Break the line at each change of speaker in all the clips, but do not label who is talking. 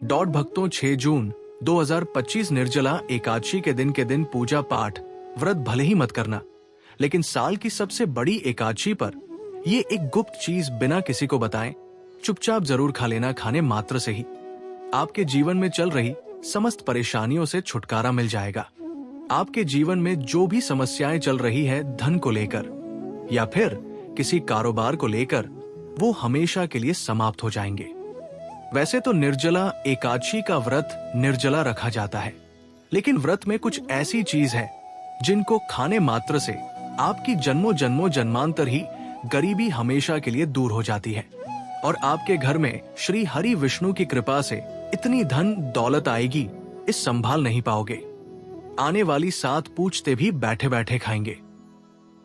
भक्तों 6 जून 2025 निर्जला एकादशी के दिन पूजा पाठ व्रत भले ही मत करना, लेकिन साल की सबसे बड़ी एकादशी पर ये एक गुप्त चीज बिना किसी को बताए चुपचाप जरूर खा लेना। खाने मात्र से ही आपके जीवन में चल रही समस्त परेशानियों से छुटकारा मिल जाएगा। आपके जीवन में जो भी समस्याएं चल रही है धन को लेकर या फिर किसी कारोबार को लेकर, वो हमेशा के लिए समाप्त हो जाएंगे। वैसे तो निर्जला एकादशी का व्रत निर्जला रखा जाता है, लेकिन व्रत में कुछ ऐसी चीज है जिनको खाने मात्र से आपकी जन्मों जन्मांतर ही गरीबी हमेशा के लिए दूर हो जाती है और आपके घर में श्री हरि विष्णु की कृपा से इतनी धन दौलत आएगी, इस संभाल नहीं पाओगे। आने वाली 7 पूछते भी बैठे बैठे खाएंगे,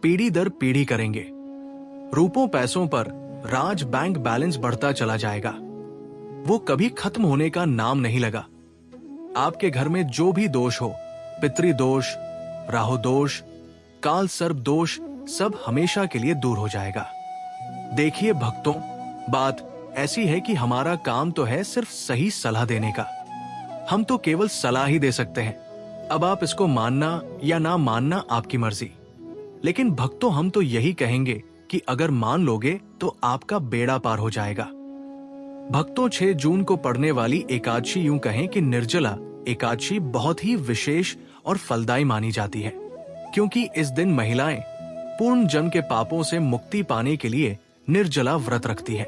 पीढ़ी दर पीढ़ी करेंगे। रूपों पैसों पर राज बैंक बैलेंस बढ़ता चला जाएगा, वो कभी खत्म होने का नाम नहीं लगा। आपके घर में जो भी दोष हो, पितृ दोष, राहु दोष, काल सर्प दोष, सब हमेशा के लिए दूर हो जाएगा। देखिए भक्तों, बात ऐसी है कि हमारा काम तो है सिर्फ सही सलाह देने का। हम तो केवल सलाह ही दे सकते हैं। अब आप इसको मानना या ना मानना आपकी मर्जी, लेकिन भक्तों हम तो यही कहेंगे कि अगर मान लोगे तो आपका बेड़ा पार हो जाएगा। भक्तों 6 जून को पड़ने वाली एकादशी यूं कहें कि निर्जला एकादशी बहुत ही विशेष और फलदायी मानी जाती है, क्योंकि इस दिन महिलाएं पूर्ण जन्म के पापों से मुक्ति पाने के लिए निर्जला व्रत रखती है।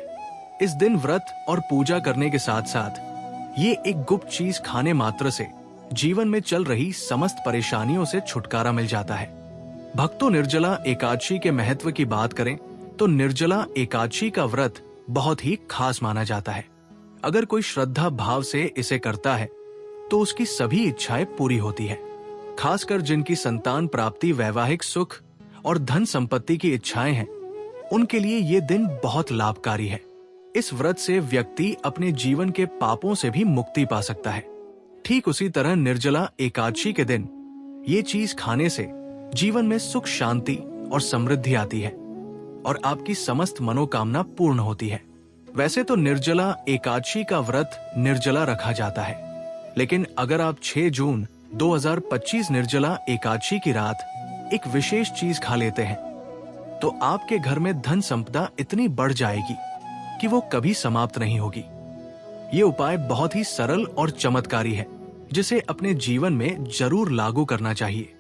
इस दिन व्रत और पूजा करने के साथ साथ ये एक गुप्त चीज खाने मात्र से जीवन में चल रही समस्त परेशानियों से छुटकारा मिल जाता है। भक्तों, निर्जला एकादशी के महत्व की बात करें तो निर्जला एकादशी का व्रत बहुत ही खास माना जाता है। अगर कोई श्रद्धा भाव से इसे करता है तो उसकी सभी इच्छाएं पूरी होती है। खासकर जिनकी संतान प्राप्ति, वैवाहिक सुख और धन संपत्ति की इच्छाएं हैं, उनके लिए ये दिन बहुत लाभकारी है। इस व्रत से व्यक्ति अपने जीवन के पापों से भी मुक्ति पा सकता है। ठीक उसी तरह निर्जला एकादशी के दिन ये चीज खाने से जीवन में सुख, शांति और समृद्धि आती है और आपकी समस्त मनोकामना पूर्ण होती है। वैसे तो निर्जला एकादशी का व्रत निर्जला रखा जाता है, लेकिन अगर आप 6 जून 2025 निर्जला एकादशी की रात एक विशेष चीज खा लेते हैं तो आपके घर में धन संपदा इतनी बढ़ जाएगी कि वो कभी समाप्त नहीं होगी। ये उपाय बहुत ही सरल और चमत्कारी है, जिसे अपने जीवन में जरूर लागू करना चाहिए।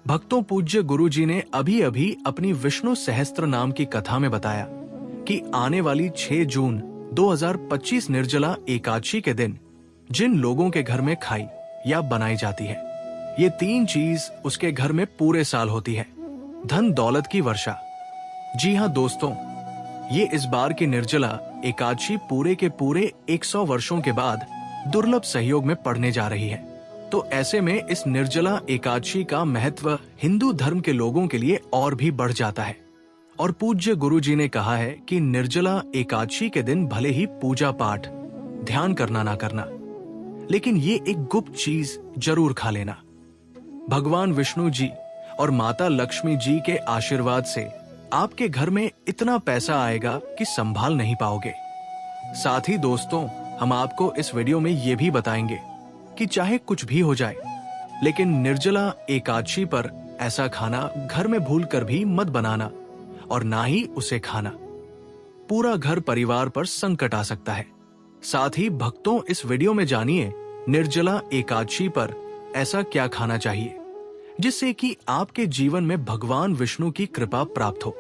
भक्तों, पूज्य गुरु जी ने अभी अभी अपनी विष्णु सहस्त्र नाम की कथा में बताया कि आने वाली 6 जून 2025 निर्जला एकादशी के दिन जिन लोगों के घर में खाई या बनाई जाती है, ये 3 चीज उसके घर में पूरे साल होती है। धन दौलत की वर्षा। जी हाँ दोस्तों, ये इस बार की निर्जला एकादशी पूरे के पूरे 100 वर्षों के बाद दुर्लभ सहयोग में पड़ने जा रही है। तो ऐसे में इस निर्जला एकादशी का महत्व हिंदू धर्म के लोगों के लिए और भी बढ़ जाता है। और पूज्य गुरु जी ने कहा है कि निर्जला एकादशी के दिन भले ही पूजा पाठ, ध्यान करना ना करना, लेकिन ये एक गुप्त चीज जरूर खा लेना। भगवान विष्णु जी और माता लक्ष्मी जी के आशीर्वाद से आपके घर में इतना पैसा आएगा कि संभाल नहीं पाओगे। साथ ही दोस्तों, हम आपको इस वीडियो में ये भी बताएंगे कि चाहे कुछ भी हो जाए, लेकिन निर्जला एकादशी पर ऐसा खाना घर में भूलकर भी मत बनाना और ना ही उसे खाना। पूरा घर परिवार पर संकट आ सकता है। साथ ही भक्तों, इस वीडियो में जानिए निर्जला एकादशी पर ऐसा क्या खाना चाहिए जिससे कि आपके जीवन में भगवान विष्णु की कृपा प्राप्त हो।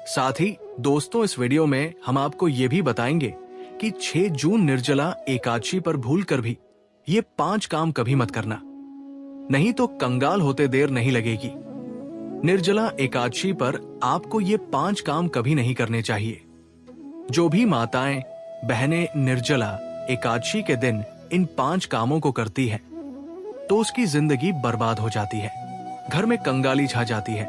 साथ ही दोस्तों, इस वीडियो में हम आपको ये भी बताएंगे कि 6 जून निर्जला एकादशी पर भूलकर भी ये 5 काम कभी मत करना, नहीं तो कंगाल होते देर नहीं लगेगी। निर्जला एकादशी पर आपको ये 5 काम कभी नहीं करने चाहिए। जो भी माताएं बहनें निर्जला एकादशी के दिन इन 5 कामों को करती है तो उसकी जिंदगी बर्बाद हो जाती है, घर में कंगाली छा जाती है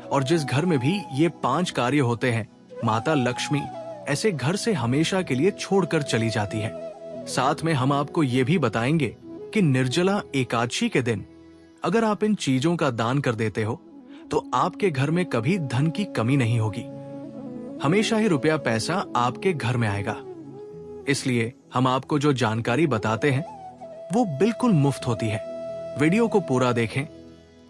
और जिस घर में भी ये 5 कार्य होते हैं, माता लक्ष्मी ऐसे घर से हमेशा के लिए छोड़कर चली जाती है। साथ में हम आपको ये भी बताएंगे कि निर्जला एकादशी के दिन अगर आप इन चीजों का दान कर देते हो तो आपके घर में कभी धन की कमी नहीं होगी, हमेशा ही रुपया पैसा आपके घर में आएगा। इसलिए हम आपको जो जानकारी बताते हैं वो बिल्कुल मुफ्त होती है। वीडियो को पूरा देखें,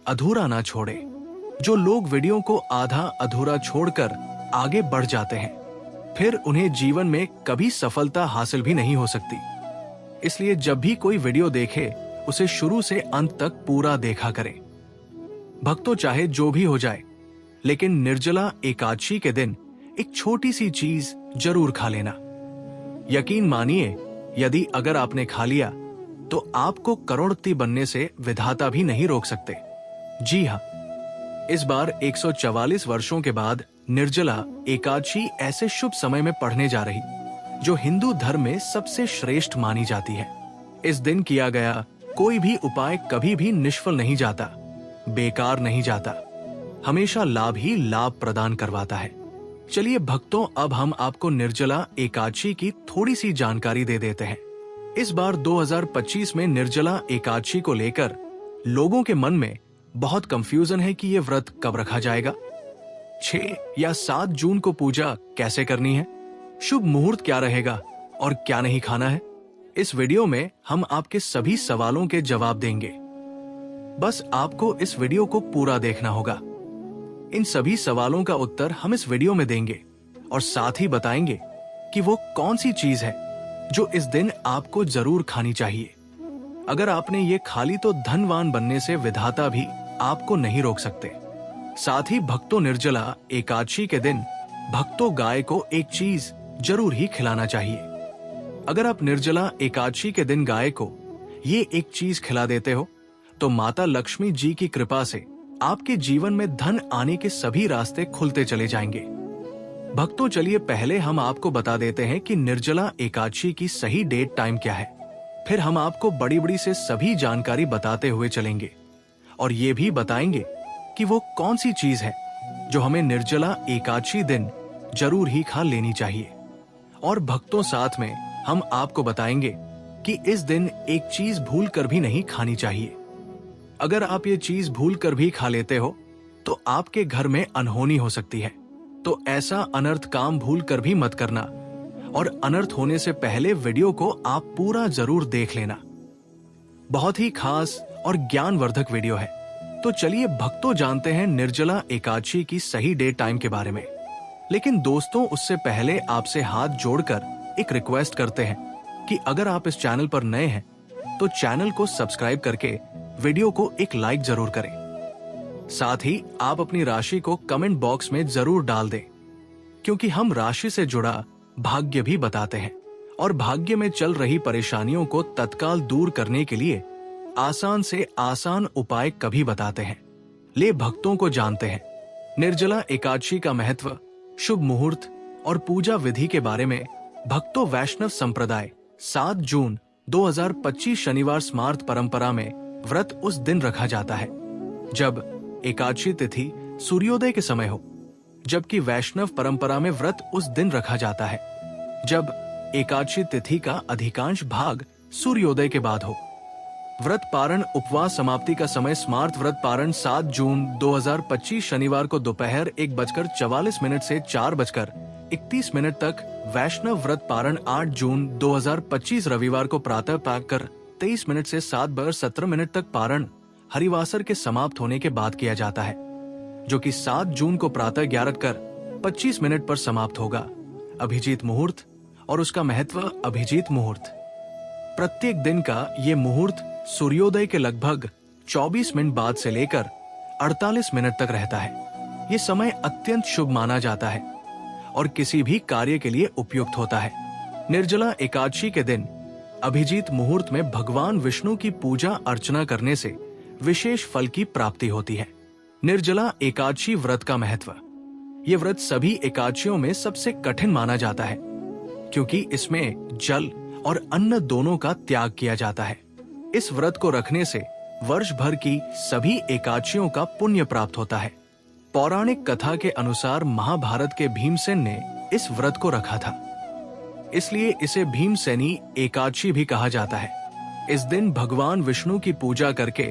अधूरा ना छोड़ें। जो लोग वीडियो को आधा अधूरा छोड़कर आगे बढ़ जाते हैं, फिर उन्हें जीवन में कभी सफलता हासिल भी नहीं हो सकती। इसलिए जब भी कोई वीडियो देखे, उसे शुरू से अंत तक पूरा देखा करें। भक्तों, चाहे जो भी हो जाए, लेकिन निर्जला एकादशी के दिन एक छोटी सी चीज जरूर खा लेना। यकीन मानिए, यदि अगर आपने खा लिया तो आपको करोड़पति बनने से विधाता भी नहीं रोक सकते। जी हाँ, इस बार 144 वर्षों के बाद निर्जला एकादशी ऐसे शुभ समय में पढ़ने जा रही, जो हिंदू धर्म में सबसे श्रेष्ठ मानी जाती है। इस दिन किया गया कोई भी उपाय कभी भी निष्फल नहीं जाता, बेकार नहीं जाता, हमेशा लाभ ही लाभ प्रदान करवाता है। चलिए भक्तों, अब हम आपको निर्जला एकादशी की थोड़ी सी जानकारी दे देते हैं। इस बार 2025 में निर्जला एकादशी को लेकर लोगों के मन में बहुत कंफ्यूजन है कि ये व्रत कब रखा जाएगा, 6 या 7 जून को पूजा कैसे करनी है, शुभ मुहूर्त क्या रहेगा और क्या नहीं खाना है। इस वीडियो में हम आपके सभी सवालों के जवाब देंगे। बस आपको इस वीडियो को पूरा देखना होगा। इन सभी सवालों का उत्तर हम इस वीडियो में देंगे और साथ ही बताएंगे कि वो कौन सी चीज है जो इस दिन आपको जरूर खानी चाहिए। अगर आपने ये खा ली तो धनवान बनने से विधाता भी आपको नहीं रोक सकते। साथ ही भक्तों, निर्जला एकादशी के दिन भक्तों गाय को एक चीज जरूर ही खिलाना चाहिए। अगर आप निर्जला एकादशी के दिन गाय को ये एक चीज खिला देते हो तो माता लक्ष्मी जी की कृपा से आपके जीवन में धन आने के सभी रास्ते खुलते चले जाएंगे। भक्तों, चलिए पहले हम आपको बता देते हैं कि निर्जला एकादशी की सही डेट टाइम क्या है। फिर हम आपको बड़ी बड़ी से सभी जानकारी बताते हुए चलेंगे और ये भी बताएंगे कि वो कौन सी चीज है जो हमें निर्जला एकादशी दिन जरूर ही खा लेनी चाहिए। और भक्तों, साथ में हम आपको बताएंगे कि इस दिन एक चीज भूल कर भी नहीं खानी चाहिए। अगर आप ये चीज भूल कर भी खा लेते हो तो आपके घर में अनहोनी हो सकती है। तो ऐसा अनर्थ काम भूल कर भी मत करना और अनर्थ होने से पहले वीडियो को आप पूरा जरूर देख लेना। बहुत ही खास और ज्ञानवर्धक वीडियो है। तो चलिए भक्तों, जानते हैं निर्जला एकादशी की सही डेट टाइम के बारे में। लेकिन दोस्तों, उससे पहले आपसे हाथ जोड़कर एक रिक्वेस्ट करते हैं कि अगर आप इस चैनल पर नए हैं तो चैनल को सब्सक्राइब करके वीडियो को एक लाइक जरूर करें। साथ ही आप अपनी राशि को कमेंट बॉक्स में जरूर डाल दें, क्योंकि हम राशि से जुड़ा भाग्य भी बताते हैं और भाग्य में चल रही परेशानियों को तत्काल दूर करने के लिए आसान से आसान उपाय कभी बताते हैं। ले भक्तों को जानते हैं निर्जला एकादशी का महत्व, शुभ मुहूर्त और पूजा विधि के बारे में। भक्तों, वैष्णव संप्रदाय 7 जून 2025 शनिवार स्मार्त परंपरा में व्रत उस दिन रखा जाता है जब एकादशी तिथि सूर्योदय के समय हो, जबकि वैष्णव परंपरा में व्रत उस दिन रखा जाता है जब एकादशी तिथि का अधिकांश भाग सूर्योदय के बाद हो। व्रत पारण उपवास समाप्ति का समय स्मार्त व्रत पारण 7 जून 2025 शनिवार को दोपहर 1:44 से 4:31 तक। वैष्णव व्रत पारण 8 जून 2025 रविवार को प्रातः पाकर 23 से 7:17 तक पारण हरिवासर के समाप्त होने के बाद किया जाता है, जो कि 7 जून को प्रातः 11:25 पर समाप्त होगा। अभिजीत मुहूर्त और उसका महत्व। अभिजीत मुहूर्त प्रत्येक दिन का ये मुहूर्त सूर्योदय के लगभग 24 मिनट बाद से लेकर 48 मिनट तक रहता है। ये समय अत्यंत शुभ माना जाता है और किसी भी कार्य के लिए उपयुक्त होता है। निर्जला एकादशी के दिन अभिजीत मुहूर्त में भगवान विष्णु की पूजा अर्चना करने से विशेष फल की प्राप्ति होती है। निर्जला एकादशी व्रत का महत्व। ये व्रत सभी एकादशियों में सबसे कठिन माना जाता है, क्योंकि इसमें जल और अन्न दोनों का त्याग किया जाता है। इस व्रत को रखने से वर्ष भर की सभी एकादशियों का पुण्य प्राप्त होता है। पौराणिक कथा के अनुसार महाभारत के भीमसेन ने इस व्रत को रखा था, इसलिए इसे भीमसेनी एकादशी भी कहा जाता है। इस दिन भगवान विष्णु की पूजा करके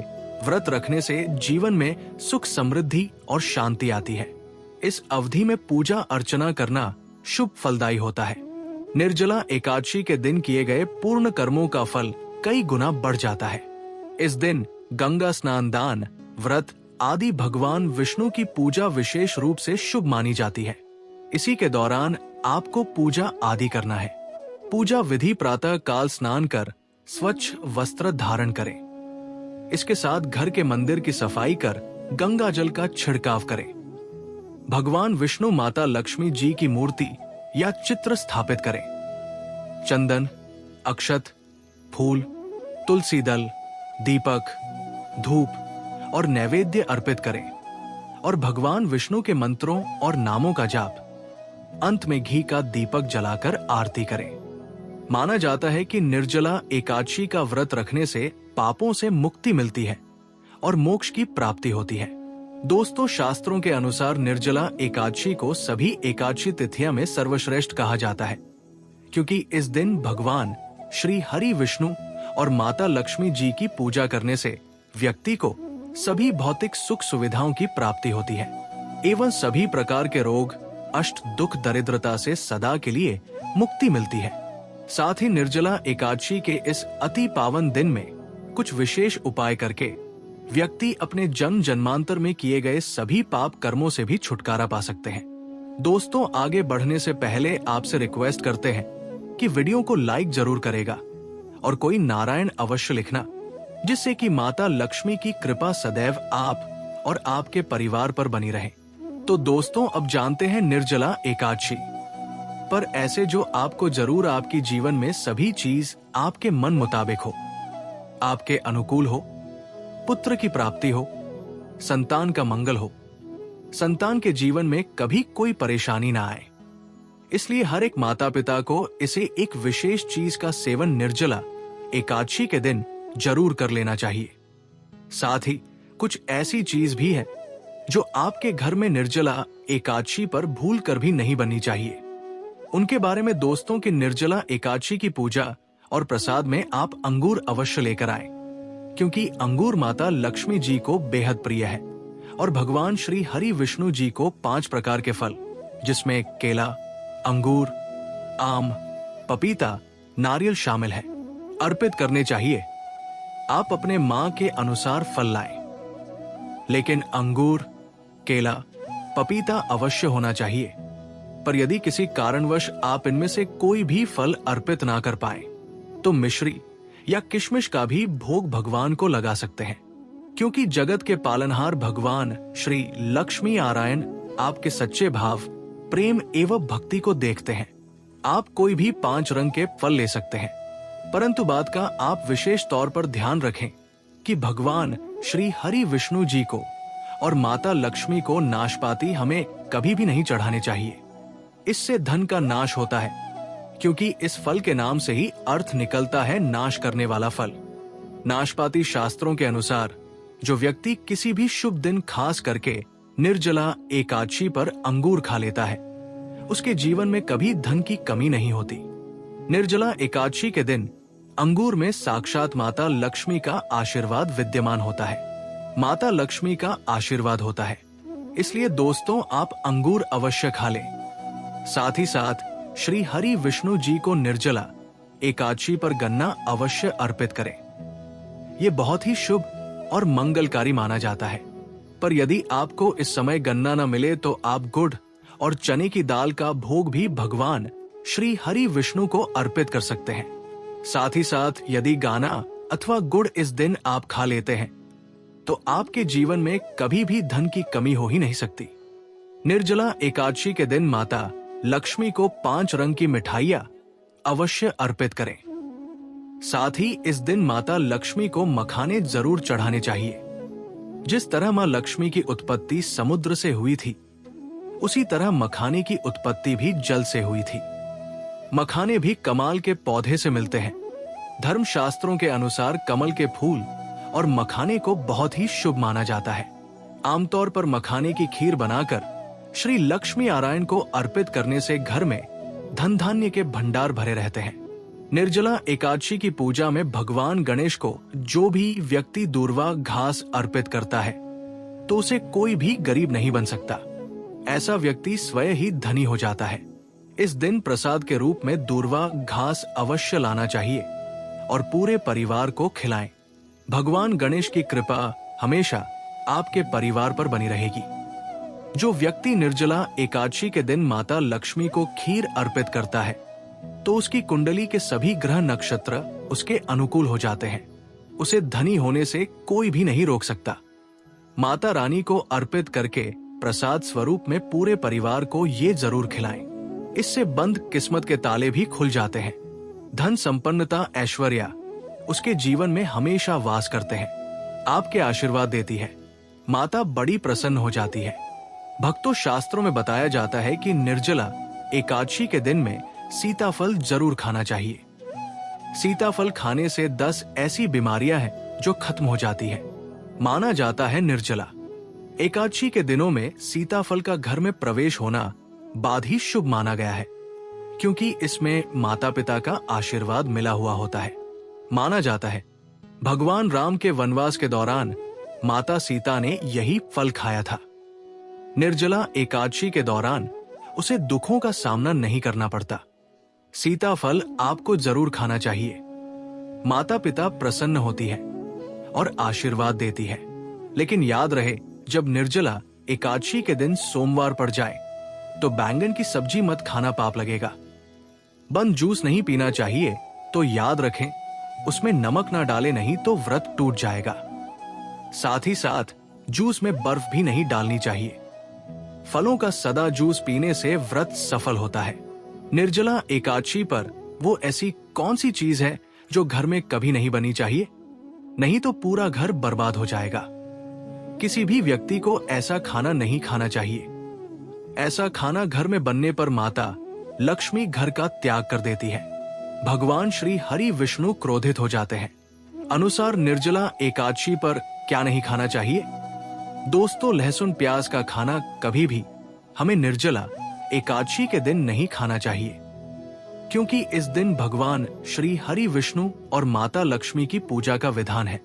व्रत रखने से जीवन में सुख, समृद्धि और शांति आती है। इस अवधि में पूजा अर्चना करना शुभ फलदायी होता है। निर्जला एकादशी के दिन किए गए पूर्ण कर्मों का फल कई गुना बढ़ जाता है। इस दिन गंगा स्नान, दान, व्रत आदि भगवान विष्णु की पूजा विशेष रूप से शुभ मानी जाती है। इसी के दौरान आपको पूजा आदि करना है। पूजा विधि प्रातः काल स्नान कर स्वच्छ वस्त्र धारण करें। इसके साथ घर के मंदिर की सफाई कर गंगा जल का छिड़काव करें। भगवान विष्णु, माता लक्ष्मी जी की मूर्ति या चित्र स्थापित करें। चंदन, अक्षत, फूल, तुलसी दल, दीपक, धूप और नैवेद्य अर्पित करें और भगवान विष्णु के मंत्रों और नामों का जाप। अंत में घी का दीपक जलाकर आरती करें। माना जाता है कि निर्जला एकादशी का व्रत रखने से पापों से मुक्ति मिलती है और मोक्ष की प्राप्ति होती है। दोस्तों, शास्त्रों के अनुसार निर्जला एकादशी को सभी एकादशी तिथियों में सर्वश्रेष्ठ कहा जाता है, क्योंकि इस दिन भगवान श्री हरि विष्णु और माता लक्ष्मी जी की पूजा करने से व्यक्ति को सभी भौतिक सुख सुविधाओं की प्राप्ति होती है एवं सभी प्रकार के रोग, अष्ट, दुख, दरिद्रता से सदा के लिए मुक्ति मिलती है। साथ ही निर्जला एकादशी के इस अति पावन दिन में कुछ विशेष उपाय करके व्यक्ति अपने जन्म जन्मांतर में किए गए सभी पाप कर्मों से भी छुटकारा पा सकते हैं। दोस्तों, आगे बढ़ने से पहले आपसे रिक्वेस्ट करते हैं कि वीडियो को लाइक जरूर करेगा और कोई नारायण अवश्य लिखना, जिससे कि माता लक्ष्मी की कृपा सदैव आप और आपके परिवार पर बनी रहे। तो दोस्तों, अब जानते हैं निर्जला एकादशी पर ऐसे जो आपको जरूर आपकी जीवन में सभी चीज आपके मन मुताबिक हो, आपके अनुकूल हो, पुत्र की प्राप्ति हो, संतान का मंगल हो, संतान के जीवन में कभी कोई परेशानी ना आए। इसलिए हर एक माता पिता को इसे एक विशेष चीज का सेवन निर्जला एकादशी के दिन जरूर कर लेना चाहिए। साथ ही कुछ ऐसी चीज भी है जो आपके घर में निर्जला एकादशी पर भूल कर भी नहीं बननी चाहिए। उनके बारे में दोस्तों की निर्जला एकादशी की पूजा और प्रसाद में आप अंगूर अवश्य लेकर आए, क्योंकि अंगूर माता लक्ष्मी जी को बेहद प्रिय है और भगवान श्री हरि विष्णु जी को 5 प्रकार के फल, जिसमें केला, अंगूर, आम, पपीता, नारियल शामिल है, अर्पित करने चाहिए। आप अपने मां के अनुसार फल लाएं, लेकिन अंगूर, केला, पपीता अवश्य होना चाहिए। पर यदि किसी कारणवश आप इनमें से कोई भी फल अर्पित ना कर पाए तो मिश्री या किशमिश का भी भोग भगवान को लगा सकते हैं, क्योंकि जगत के पालनहार भगवान श्री लक्ष्मी नारायण आपके सच्चे भाव, प्रेम एवं भक्ति को देखते हैं। आप कोई भी 5 रंग के फल ले सकते हैं, परंतु बात का आप विशेष तौर पर ध्यान रखें कि भगवान श्री हरि विष्णु जी को और माता लक्ष्मी को नाशपाती हमें कभी भी नहीं चढ़ाने चाहिए। इससे धन का नाश होता है, क्योंकि इस फल के नाम से ही अर्थ निकलता है नाश करने वाला फल। नाशपाती शास्त्रों के अनुसार जो व्यक्ति किसी भी शुभ दिन खास करके निर्जला एकादशी पर अंगूर खा लेता है, उसके जीवन में कभी धन की कमी नहीं होती। निर्जला एकादशी के दिन अंगूर में साक्षात माता लक्ष्मी का आशीर्वाद विद्यमान होता है। माता लक्ष्मी का आशीर्वाद होता है, इसलिए दोस्तों आप अंगूर अवश्य खा लें। साथ ही साथ श्री हरि विष्णु जी को निर्जला एकादशी पर गन्ना अवश्य अर्पित करें। यह बहुत ही शुभ और मंगलकारी माना जाता है। पर यदि आपको इस समय गन्ना न मिले तो आप गुड़ और चने की दाल का भोग भी भगवान श्री हरि विष्णु को अर्पित कर सकते हैं। साथ ही साथ यदि गाना अथवा गुड़ इस दिन आप खा लेते हैं तो आपके जीवन में कभी भी धन की कमी हो ही नहीं सकती। निर्जला एकादशी के दिन माता लक्ष्मी को 5 रंग की मिठाइयां अवश्य अर्पित करें। साथ ही इस दिन माता लक्ष्मी को मखाने जरूर चढ़ाने चाहिए। जिस तरह मां लक्ष्मी की उत्पत्ति समुद्र से हुई थी, उसी तरह मखाने की उत्पत्ति भी जल से हुई थी। मखाने भी कमाल के पौधे से मिलते हैं। धर्मशास्त्रों के अनुसार कमल के फूल और मखाने को बहुत ही शुभ माना जाता है। आमतौर पर मखाने की खीर बनाकर श्री लक्ष्मी नारायण को अर्पित करने से घर में धन धान्य के भंडार भरे रहते हैं। निर्जला एकादशी की पूजा में भगवान गणेश को जो भी व्यक्ति दूर्वा घास अर्पित करता है तो उसे कोई भी गरीब नहीं बन सकता। ऐसा व्यक्ति स्वयं ही धनी हो जाता है। इस दिन प्रसाद के रूप में दूर्वा घास अवश्य लाना चाहिए और पूरे परिवार को खिलाएं। भगवान गणेश की कृपा हमेशा आपके परिवार पर बनी रहेगी। जो व्यक्ति निर्जला एकादशी के दिन माता लक्ष्मी को खीर अर्पित करता है तो उसकी कुंडली के सभी ग्रह नक्षत्र उसके अनुकूल हो जाते हैं। उसे धनी होने से कोई भी नहीं रोक सकता। माता रानी को अर्पित करके प्रसाद स्वरूप में पूरे परिवार को ये जरूर खिलाएं। इससे बंद किस्मत के ताले भी खुल जाते हैं। धन संपन्नता ऐश्वर्या उसके जीवन में हमेशा वास करते हैं। आपके आशीर्वाद देती है। माता बड़ी प्रसन्न हो जाती है। भक्तों, शास्त्रों में बताया जाता है कि निर्जला एकादशी के दिन में सीताफल जरूर खाना चाहिए। सीताफल खाने से 10 ऐसी बीमारियां हैं जो खत्म हो जाती है। माना जाता है निर्जला एकादशी के दिनों में सीताफल का घर में प्रवेश होना बाद ही शुभ माना गया है, क्योंकि इसमें माता पिता का आशीर्वाद मिला हुआ होता है। माना जाता है भगवान राम के वनवास के दौरान माता सीता ने यही फल खाया था। निर्जला एकादशी के दौरान उसे दुखों का सामना नहीं करना पड़ता। सीताफल आपको जरूर खाना चाहिए। माता पिता प्रसन्न होती है और आशीर्वाद देती है। लेकिन याद रहे, जब निर्जला एकादशी के दिन सोमवार पड़ जाए तो बैंगन की सब्जी मत खाना, पाप लगेगा। बंद जूस नहीं पीना चाहिए तो याद रखें उसमें नमक ना डाले, नहीं तो व्रत टूट जाएगा। साथ ही साथ जूस में बर्फ भी नहीं डालनी चाहिए। फलों का सदा जूस पीने से व्रत सफल होता है। निर्जला एकादशी पर वो ऐसी कौन सी चीज है जो घर में कभी नहीं बनी चाहिए? नहीं तो पूरा घर बर्बाद हो जाएगा। किसी भी व्यक्ति को ऐसा खाना नहीं खाना चाहिए। ऐसा खाना घर में बनने पर माता लक्ष्मी घर का त्याग कर देती है। भगवान श्री हरि विष्णु क्रोधित हो जाते हैं। अनुसार निर्जला एकादशी पर क्या नहीं खाना चाहिए? दोस्तों, लहसुन प्याज का खाना कभी भी हमें निर्जला एकादशी के दिन नहीं खाना चाहिए, क्योंकि इस दिन भगवान श्री हरि विष्णु और माता लक्ष्मी की पूजा का विधान है।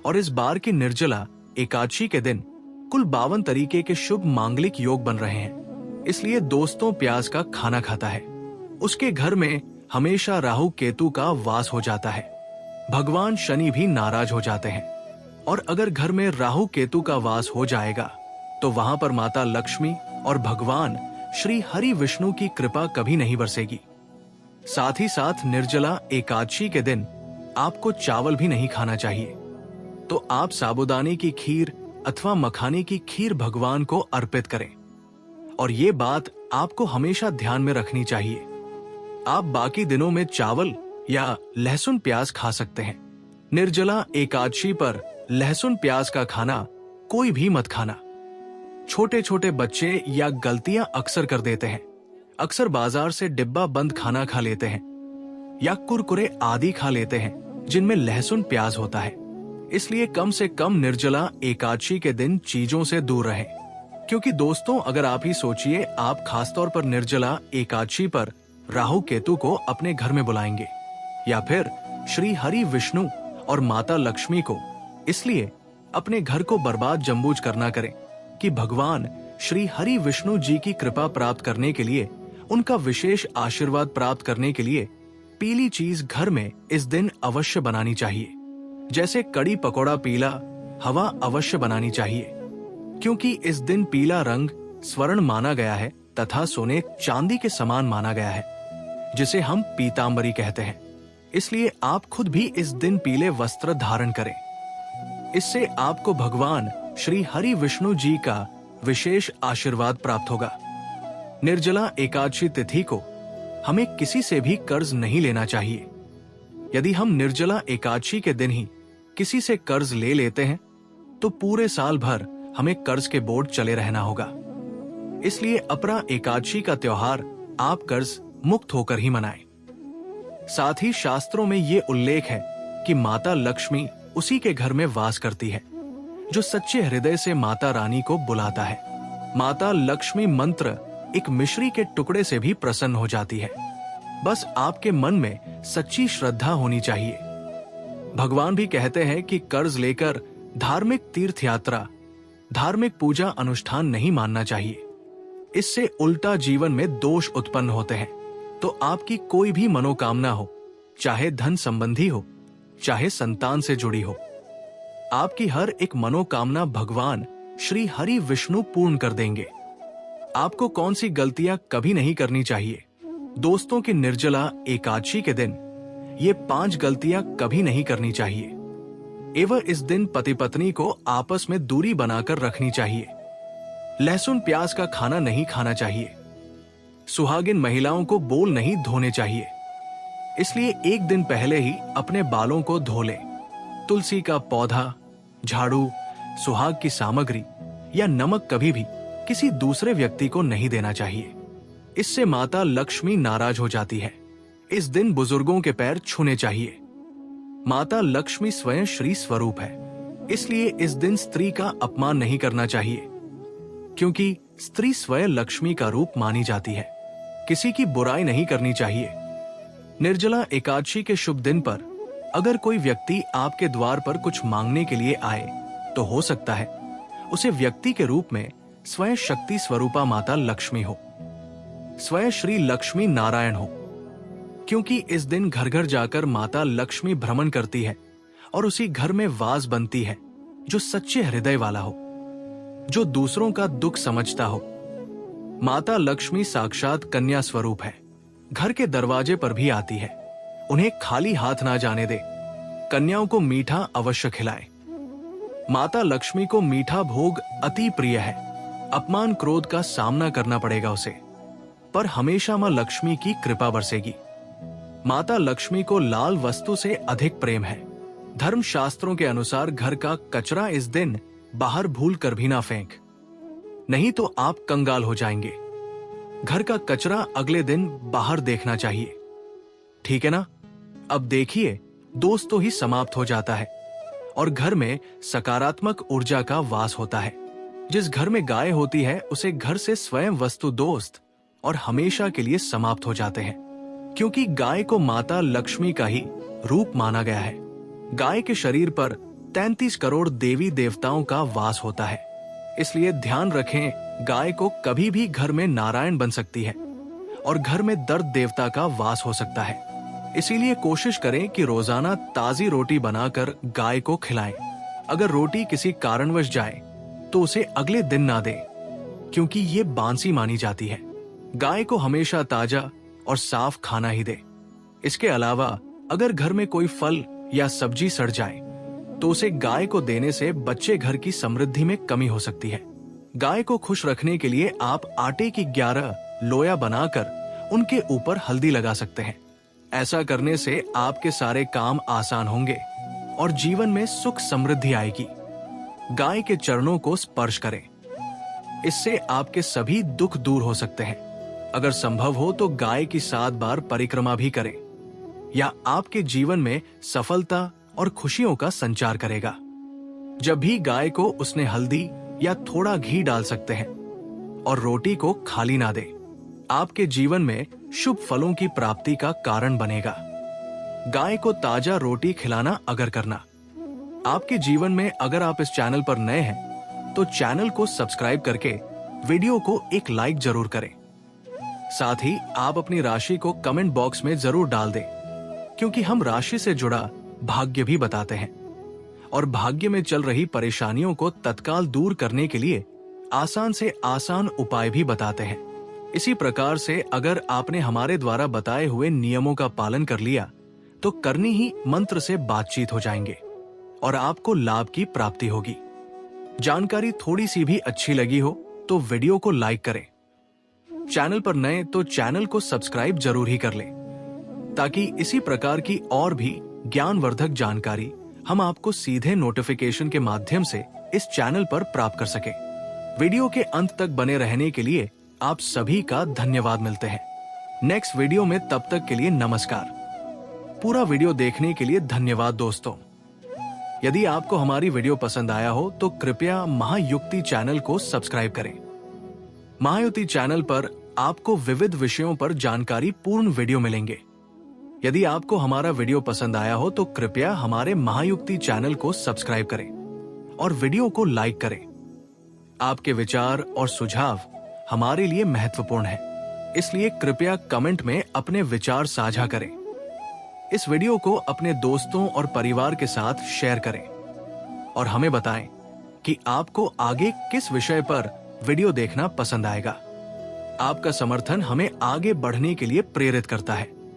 और इस बार की निर्जला एकादशी के दिन कुल 52 तरीके के शुभ मांगलिक योग बन रहे हैं। इसलिए दोस्तों, प्याज का खाना खाता है उसके घर में हमेशा राहु केतु का वास हो जाता है। भगवान शनि भी नाराज हो जाते हैं। और अगर घर में राहु केतु का वास हो जाएगा तो वहां पर माता लक्ष्मी और भगवान श्री हरि विष्णु की कृपा कभी नहीं बरसेगी। साथ ही साथ निर्जला एकादशी के दिन आपको चावल भी नहीं खाना चाहिए। तो आप साबूदाने की खीर अथवा मखाने की खीर भगवान को अर्पित करें। और ये बात आपको हमेशा ध्यान में रखनी चाहिए। आप बाकी दिनों में चावल या लहसुन प्याज खा सकते हैं। निर्जला एकादशी पर लहसुन प्याज का खाना कोई भी मत खाना। छोटे छोटे बच्चे या गलतियां अक्सर कर देते हैं। अक्सर बाजार से डिब्बा बंद खाना खा लेते हैं या कुरकुरे आदि खा लेते हैं जिनमें लहसुन प्याज होता है। इसलिए कम से कम निर्जला एकादशी के दिन चीजों से दूर रहें। क्योंकि दोस्तों, अगर आप ही सोचिए, आप खासतौर पर निर्जला एकादशी पर राहु केतु को अपने घर में बुलाएंगे या फिर श्री हरि विष्णु और माता लक्ष्मी को इसलिए अपने घर को बर्बाद जम्बूज करना करें कि भगवान श्री हरि विष्णु जी की कृपा प्राप्त करने के लिए, उनका विशेष आशीर्वाद प्राप्त करने के लिए पीली चीज घर में इस दिन अवश्य बनानी चाहिए। जैसे कड़ी पकौड़ा पीला हवा अवश्य बनानी चाहिए, क्योंकि इस दिन पीला रंग स्वर्ण माना गया है तथा सोने चांदी के समान माना गया है, जिसे हम पीतांबरी कहते हैं। इसलिए आप खुद भी इस दिन पीले वस्त्र धारण करें। इससे आपको भगवान श्री हरि विष्णु जी का विशेष आशीर्वाद प्राप्त होगा। निर्जला एकादशी तिथि को हमें किसी से भी कर्ज नहीं लेना चाहिए। यदि हम निर्जला एकादशी के दिन ही किसी से कर्ज ले लेते हैं तो पूरे साल भर हमें कर्ज के बोझ चले रहना होगा। इसलिए अपरा एकादशी का त्योहार आप कर्ज मुक्त होकर ही मनाएं। साथ ही शास्त्रों में ये उल्लेख है कि माता लक्ष्मी उसी के घर में वास करती है जो सच्चे हृदय से माता रानी को बुलाता है। माता लक्ष्मी मंत्र एक मिश्री के टुकड़े से भी प्रसन्न हो जाती है। बस आपके मन में सच्ची श्रद्धा होनी चाहिए। भगवान भी कहते हैं कि कर्ज लेकर धार्मिक तीर्थ यात्रा, धार्मिक पूजा अनुष्ठान नहीं मानना चाहिए। इससे उल्टा जीवन में दोष उत्पन्न होते हैं। तो आपकी कोई भी मनोकामना हो, चाहे धन संबंधी हो, चाहे संतान से जुड़ी हो, आपकी हर एक मनोकामना भगवान श्री हरि विष्णु पूर्ण कर देंगे। आपको कौन सी गलतियां कभी नहीं करनी चाहिए? दोस्तों की निर्जला एकादशी के दिन ये 5 गलतियां कभी नहीं करनी चाहिए। एवं इस दिन पति पत्नी को आपस में दूरी बनाकर रखनी चाहिए। लहसुन प्याज का खाना नहीं खाना चाहिए। सुहागिन महिलाओं को बोल नहीं धोने चाहिए। इसलिए एक दिन पहले ही अपने बालों को धो लें। तुलसी का पौधा, झाड़ू, सुहाग की सामग्री या नमक कभी भी किसी दूसरे व्यक्ति को नहीं देना चाहिए। इससे माता लक्ष्मी नाराज हो जाती है। इस दिन बुजुर्गों के पैर छूने चाहिए। माता लक्ष्मी स्वयं श्री स्वरूप है, इसलिए इस दिन स्त्री का अपमान नहीं करना चाहिए, क्योंकि स्त्री स्वयं लक्ष्मी का रूप मानी जाती है। किसी की बुराई नहीं करनी चाहिए। निर्जला एकादशी के शुभ दिन पर अगर कोई व्यक्ति आपके द्वार पर कुछ मांगने के लिए आए तो हो सकता है उसे व्यक्ति के रूप में स्वयं शक्ति स्वरूपा माता लक्ष्मी हो, स्वयं श्री लक्ष्मी नारायण हो, क्योंकि इस दिन घर घर जाकर माता लक्ष्मी भ्रमण करती है और उसी घर में वास बनती है जो सच्चे हृदय वाला हो, जो दूसरों का दुख समझता हो। माता लक्ष्मी साक्षात कन्या स्वरूप है। घर के दरवाजे पर भी आती है। उन्हें खाली हाथ ना जाने दे। कन्याओं को मीठा अवश्य खिलाए। माता लक्ष्मी को मीठा भोग अति प्रिय है। अपमान क्रोध का सामना करना पड़ेगा उसे, पर हमेशा मां लक्ष्मी की कृपा बरसेगी। माता लक्ष्मी को लाल वस्तु से अधिक प्रेम है। धर्म शास्त्रों के अनुसार घर का कचरा इस दिन बाहर भूल कर भी ना फेंक, नहीं तो आप कंगाल हो जाएंगे। घर का कचरा अगले दिन बाहर देखना चाहिए, ठीक है ना? अब देखिए, दोष तो ही समाप्त हो जाता है और घर में सकारात्मक ऊर्जा का वास होता है। जिस घर में गाय होती है उसे घर से स्वयं वस्तु दोस्त और हमेशा के लिए समाप्त हो जाते हैं, क्योंकि गाय को माता लक्ष्मी का ही रूप माना गया है। गाय के शरीर पर 33 करोड़ देवी देवताओं का वास होता है। इसलिए ध्यान रखें, गाय को कभी भी घर में नारायण बन सकती है और घर में दर्द देवता का वास हो सकता है। इसीलिए कोशिश करें कि रोजाना ताजी रोटी बनाकर गाय को खिलाएं। अगर रोटी किसी कारणवश जाए तो उसे अगले दिन ना दें, क्योंकि ये बांसी मानी जाती है। गाय को हमेशा ताजा और साफ खाना ही दे। इसके अलावा अगर घर में कोई फल या सब्जी सड़ जाए तो उसे गाय को देने से बच्चे घर की समृद्धि में कमी हो सकती है। गाय को खुश रखने के लिए आप आटे की 11 लोया बनाकर उनके ऊपर हल्दी लगा सकते हैं। ऐसा करने से आपके सारे काम आसान होंगे और जीवन में सुख समृद्धि आएगी। गाय के चरणों को स्पर्श करें, इससे आपके सभी दुख दूर हो सकते हैं। अगर संभव हो तो गाय की 7 बार परिक्रमा भी करें, या आपके जीवन में सफलता और खुशियों का संचार करेगा। जब भी गाय को उसने हल्दी या थोड़ा घी डाल सकते हैं और रोटी को खाली ना दे। आपके जीवन में शुभ फलों की प्राप्ति का कारण बनेगा। गाय को ताजा रोटी खिलाना अगर करना। आपके जीवन में अगर आप इस चैनल पर नए हैं तो चैनल को सब्सक्राइब करके वीडियो को एक लाइक जरूर करें। साथ ही आप अपनी राशि को कमेंट बॉक्स में जरूर डाल दें, क्योंकि हम राशि से जुड़ा भाग्य भी बताते हैं और भाग्य में चल रही परेशानियों को तत्काल दूर करने के लिए आसान से आसान उपाय भी बताते हैं। इसी प्रकार से अगर आपने हमारे द्वारा बताए हुए नियमों का पालन कर लिया तो करनी ही मंत्र से बातचीत हो जाएंगे और आपको लाभ की प्राप्ति होगी। जानकारी थोड़ी सी भी अच्छी लगी हो तो वीडियो को लाइक करें। चैनल पर नए तो चैनल को सब्सक्राइब जरूर ही कर लें, ताकि इसी प्रकार की और भी ज्ञानवर्धक जानकारी हम आपको सीधे नोटिफिकेशन के माध्यम से इस चैनल पर प्राप्त कर सके। वीडियो के अंत तक बने रहने के लिए आप सभी का धन्यवाद। मिलते हैं नेक्स्ट वीडियो में, तब तक के लिए नमस्कार। पूरा वीडियो देखने के लिए धन्यवाद दोस्तों। यदि आपको हमारी वीडियो पसंद आया हो तो कृपया महायुक्ति चैनल को सब्सक्राइब करें। महायुक्ति चैनल पर आपको विविध विषयों पर जानकारी पूर्ण वीडियो मिलेंगे। यदि आपको हमारा वीडियो पसंद आया हो तो कृपया हमारे महायुक्ति चैनल को सब्सक्राइब करें और वीडियो को लाइक करें। आपके विचार और सुझाव हमारे लिए महत्वपूर्ण है, इसलिए कृपया कमेंट में अपने विचार साझा करें। इस वीडियो को अपने दोस्तों और परिवार के साथ शेयर करें और हमें बताएं कि आपको आगे किस विषय पर वीडियो देखना पसंद आएगा। आपका समर्थन हमें आगे बढ़ने के लिए प्रेरित करता है।